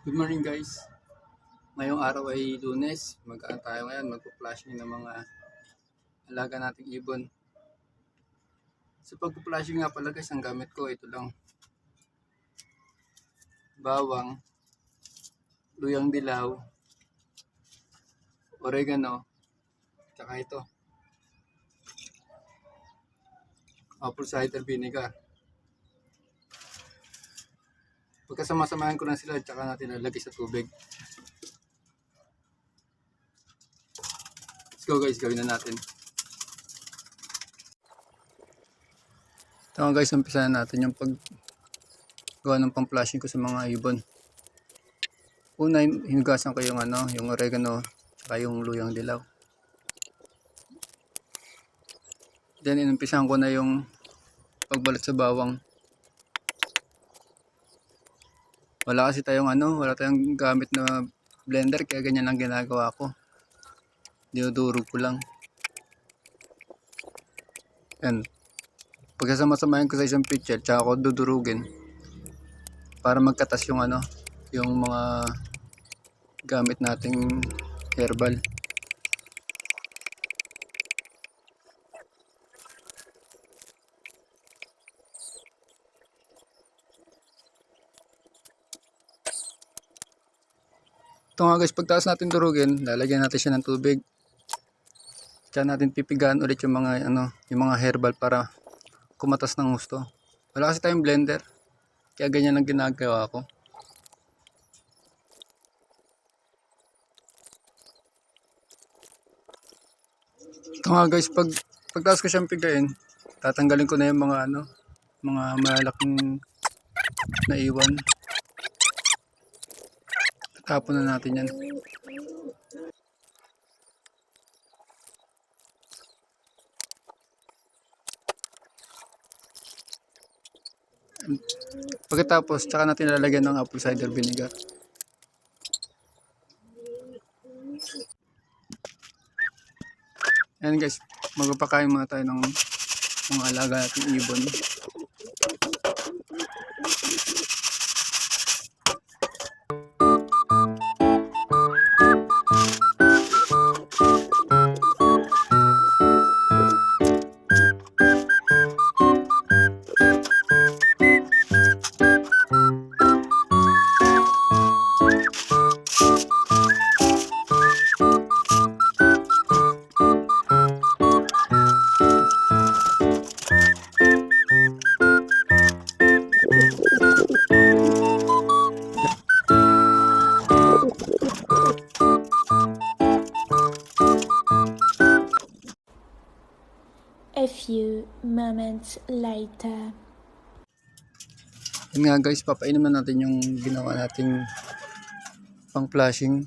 Good morning guys. Ngayong araw ay Lunes. Tayo ngayon magpo-flashing ng mga alaga nating ibon. Sa pagpo-flashing nga pala guys, ang gamit ko ito lang. Bawang, luyang dilaw, oregano, tsaka ito. Apple cider vinegar. Pagkasama-samahan ko na sila, tsaka natin lalagay sa tubig. Let's go guys, gawin na natin. Ito nga guys, umpisahan natin yung paggawa ng pang-flashing ko sa mga ibon. Una, hinugasan ko yung oregano, tsaka yung luyang dilaw. Then inumpisahan ko na yung pagbalat sa bawang. Wala tayong gamit na blender, kaya ganyan lang ginagawa ko. Dinudurog ko lang. Yan. Pagkasama-samahin ko sa isang pitcher, tsaka ako dudurugin para magkatas yung mga gamit nating herbal. Ito nga guys, pagtaas natin durugin, lalagyan natin siya ng tubig. Tsaka natin pipigaan ulit yung mga herbal para kumatas ng gusto. Wala kasi tayong blender, kaya ganyan ang ginagawa ko. Ito nga guys, pagtaas ko siyang pigain, tatanggalin ko na yung mga malaking naiwan. Tapon na natin yan. Pagkatapos, tsaka natin lalagyan ng apple cider vinegar. Ayan guys, magpapakain muna tayo ng mga alaga natin ibon. A few moments later. Yun nga guys, papainom na natin yung ginawa nating pang flashing.